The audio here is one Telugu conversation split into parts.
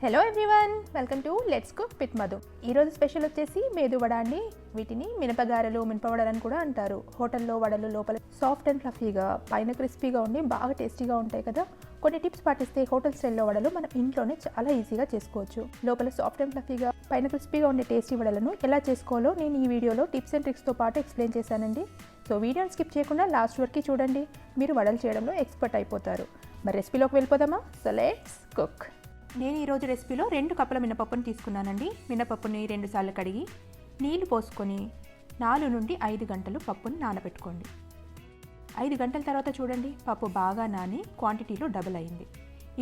Hello everyone, welcome to let's cook with Madhu. ఈరోజు స్పెషల్ వచ్చేసి మేదు వడ అండి. వీటిని మినపగారెలు, మినపవడలు అని కూడా అంటారు. హోటల్లో వడలు లోపల సాఫ్ట్ అండ్ ఫ్లఫీగా, పైన క్రిస్పీగా ఉండి బాగా టేస్టీగా ఉంటాయి కదా. కొన్ని టిప్స్ పాటిస్తే హోటల్ స్టైల్లో వడలు మనం ఇంట్లోనే చాలా ఈజీగా చేసుకోవచ్చు. లోపల సాఫ్ట్ అండ్ ఫ్లఫీగా, పైన క్రిస్పీగా ఉండే టేస్టీ వడలను ఎలా చేసుకోవాలో నేను ఈ వీడియోలో టిప్స్ అండ్ ట్రిక్స్తో పాటు ఎక్స్ప్లెయిన్ చేశానండి. సో వీడియోని స్కిప్ చేయకుండా లాస్ట్ వరకు చూడండి. మీరు వడలు చేయడంలో ఎక్స్పర్ట్ అయిపోతారు. మరి రెసిపీలోకి వెళ్ళిపోదామా? So let's cook. నేను ఈరోజు రెసిపీలో 2 కప్పుల మినపప్పును తీసుకున్నానండి. మినపప్పుని 2 సార్లు కడిగి నీళ్లు పోసుకొని 4 నుండి 5 గంటలు పప్పుని నానబెట్టుకోండి. 5 గంటల తర్వాత చూడండి, పప్పు బాగా నాని క్వాంటిటీలో డబుల్ అయింది.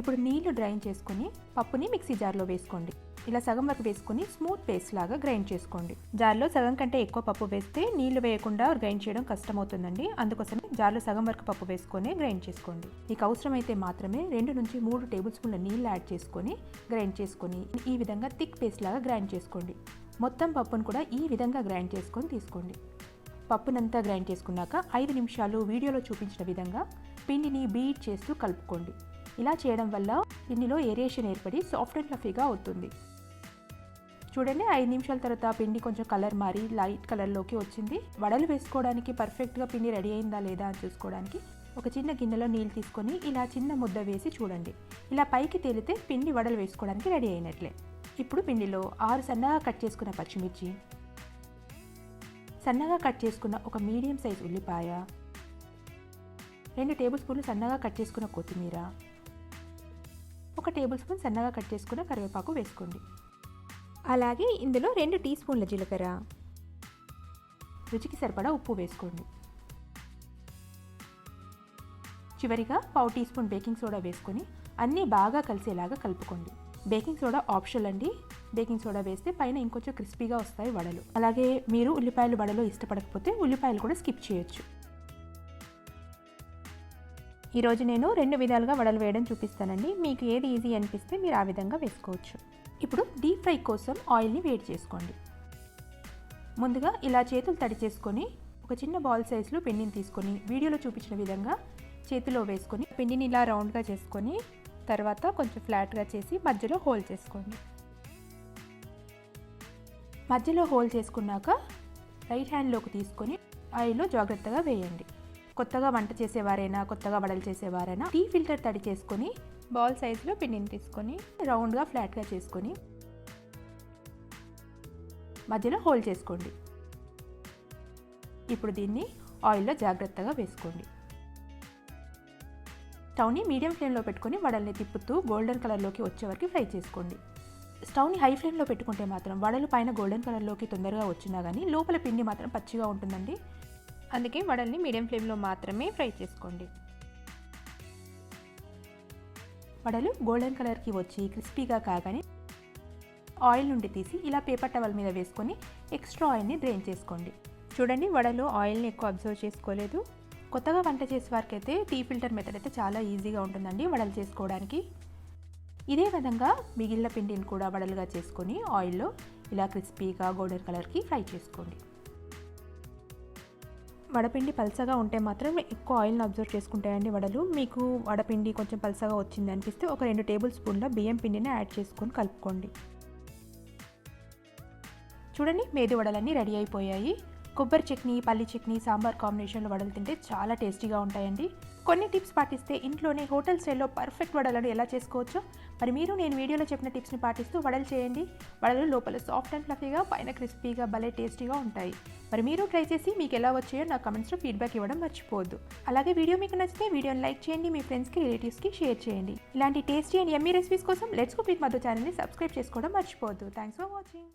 ఇప్పుడు నీళ్లు డ్రైన్ చేసుకొని పప్పుని మిక్సీ జార్లో వేసుకోండి. ఇలా సగం వరకు వేసుకొని స్మూత్ పేస్ట్ లాగా గ్రైండ్ చేసుకోండి. జార్లో సగం కంటే ఎక్కువ పప్పు వేస్తే నీళ్లు వేయకుండా గ్రైండ్ చేయడం కష్టమవుతుందండి. అందుకోసమే జార్లో సగం వరకు పప్పు వేసుకొని గ్రైండ్ చేసుకోండి. మీకు అవసరమైతే మాత్రమే 2 నుంచి 3 టేబుల్ స్పూన్ల నీళ్ళు యాడ్ చేసుకొని గ్రైండ్ చేసుకొని ఈ విధంగా థిక్ పేస్ట్ లాగా గ్రైండ్ చేసుకోండి. మొత్తం పప్పును కూడా ఈ విధంగా గ్రైండ్ చేసుకొని తీసుకోండి. పప్పునంతా గ్రైండ్ చేసుకున్నాక 5 నిమిషాలు వీడియోలో చూపించిన విధంగా పిండిని బీట్ చేస్తూ కలుపుకోండి. ఇలా చేయడం వల్ల పిండిలో ఏరియేషన్ ఏర్పడి సాఫ్ట్ అండ్ ఫ్లఫీగా అవుతుంది. చూడండి, 5 నిమిషాల తర్వాత పిండి కొంచెం కలర్ మారి లైట్ కలర్లోకి వచ్చింది. వడలు వేసుకోవడానికి పర్ఫెక్ట్గా పిండి రెడీ అయిందా లేదా అని చూసుకోవడానికి ఒక చిన్న గిన్నెలో నీళ్ళు తీసుకొని ఇలా చిన్న ముద్ద వేసి చూడండి. ఇలా పైకి తేలితే పిండి వడలు వేసుకోవడానికి రెడీ అయినట్లే. ఇప్పుడు పిండిలో 6 సన్నగా కట్ చేసుకున్న పచ్చిమిర్చి, సన్నగా కట్ చేసుకున్న ఒక మీడియం సైజ్ ఉల్లిపాయ, 2 టేబుల్ స్పూన్లు సన్నగా కట్ చేసుకున్న కొత్తిమీర, 1 టేబుల్ స్పూన్ సన్నగా కట్ చేసుకున్న కరివేపాకు వేసుకోండి. అలాగే ఇందులో 2 టీ స్పూన్ల జీలకర్ర, రుచికి సరిపడా ఉప్పు వేసుకోండి. చివరిగా 1/4 టీ స్పూన్ బేకింగ్ సోడా వేసుకొని అన్నీ బాగా కలిసేలాగా కలుపుకోండి. బేకింగ్ సోడా ఆప్షనల్ అండి. బేకింగ్ సోడా వేస్తే పైన ఇంకొంచెం క్రిస్పీగా వస్తాయి వడలు. అలాగే మీరు ఉల్లిపాయలు వడలో ఇష్టపడకపోతే ఉల్లిపాయలు కూడా స్కిప్ చేయొచ్చు. ఈరోజు నేను 2 విధాలుగా వడలు వేయడం చూపిస్తానండి. మీకు ఏది ఈజీ అనిపిస్తే మీరు ఆ విధంగా వేసుకోవచ్చు. ఇప్పుడు డీప్ ఫ్రై కోసం ఆయిల్ని వేడి చేసుకోండి. ముందుగా ఇలా చేతులు తడి చేసుకొని ఒక చిన్న బాల్ సైజులో పిండిని తీసుకొని వీడియోలో చూపించిన విధంగా చేతిలో వేసుకొని పిండిని ఇలా రౌండ్గా చేసుకొని తర్వాత కొంచెం ఫ్లాట్గా చేసి మధ్యలో హోల్ చేసుకోండి. మధ్యలో హోల్ చేసుకున్నాక రైట్ హ్యాండ్లోకి తీసుకొని ఆయిల్లో జాగ్రత్తగా వేయండి. కొత్తగా వంట చేసేవారైనా కొత్తగా వడలు చేసేవారైనా టీ ఫిల్టర్ తడి చేసుకొని బాల్ సైజులో పిండిని తీసుకొని రౌండ్గా ఫ్లాట్గా చేసుకొని మధ్యలో హోల్ చేసుకోండి. ఇప్పుడు దీన్ని ఆయిల్లో జాగ్రత్తగా వేసుకోండి. స్టవ్ని మీడియం ఫ్లేమ్లో పెట్టుకొని వడల్ని తిప్పుతూ గోల్డెన్ కలర్లోకి వచ్చే వరకు ఫ్రై చేసుకోండి. స్టవ్ని హై ఫ్లేమ్లో పెట్టుకుంటే మాత్రం వడలు పైన గోల్డెన్ కలర్లోకి తొందరగా వచ్చినా కానీ లోపల పిండి మాత్రం పచ్చిగా ఉంటుందండి. అందుకే వడల్ని మీడియం ఫ్లేమ్లో మాత్రమే ఫ్రై చేసుకోండి. వడలు గోల్డెన్ కలర్కి వచ్చి క్రిస్పీగా కాగానే ఆయిల్ నుండి తీసి ఇలా పేపర్ టవల్ మీద వేసుకొని ఎక్స్ట్రా ఆయిల్ని డ్రైన్ చేసుకోండి. చూడండి, వడలో ఆయిల్ని ఎక్కువ అబ్జర్వ్ చేసుకోలేదు. కొత్తగా వంట చేసే వారికి అయితే టీ ఫిల్టర్ మెథడ్ అయితే చాలా ఈజీగా ఉంటుందండి వడలు చేసుకోవడానికి. ఇదే విధంగా మిగిలిన పిండిని కూడా వడలుగా చేసుకొని ఆయిల్లో ఇలా క్రిస్పీగా గోల్డెన్ కలర్కి ఫ్రై చేసుకోండి. వడపిండి పల్చగా ఉంటే మాత్రం ఎక్కువ ఆయిల్ని అబ్జర్వ్ చేసుకుంటాయండి వడలు. మీకు వడపిండి కొంచెం పల్చగా వచ్చింది అనిపిస్తే ఒక 2 టేబుల్ స్పూన్ల బియ్యం పిండిని యాడ్ చేసుకొని కలుపుకోండి. చూడండి, మేదు వడలన్నీ రెడీ అయిపోయాయి. కొబ్బరి చట్నీ, పల్లి చట్నీ, సాంబార్ కాంబినేషన్లో వడలు తింటే చాలా టేస్టీగా ఉంటాయండి. కొన్ని టిప్స్ పాటిస్తే ఇంట్లోనే హోటల్ స్టైల్లో పర్ఫెక్ట్ వడలను ఎలా చేసుకోవచ్చో మరి మీరు నేను వీడియోలో చెప్పిన టిప్స్ని పాటిస్తూ వడలు చేయండి. వడలు లోపల సాఫ్ట్ అండ్ ఫ్లఫీగా, పైన క్రిస్పీగా, భలే టేస్టీగా ఉంటాయి. మరి మీరు ట్రై చేసి మీకు ఎలా వచ్చాయో నా కమెంట్స్లో ఫీడ్బ్యాక్ ఇవ్వడం మర్చిపోవద్దు. అలాగే వీడియో మీకు నచ్చితే వీడియోని లైక్ చేయండి, మీ ఫ్రెండ్స్కి, రిలేటివ్స్కి షేర్ చేయండి. ఇలాంటి టేస్టీ అండ్ యమ్మీ రెసిపీస్ కోసం లెట్స్ కుక్ విత్ మధు ఛానల్ని సబ్స్క్రైబ్ చేసుకోవడం మర్చిపోవద్దు. Thanks for watching.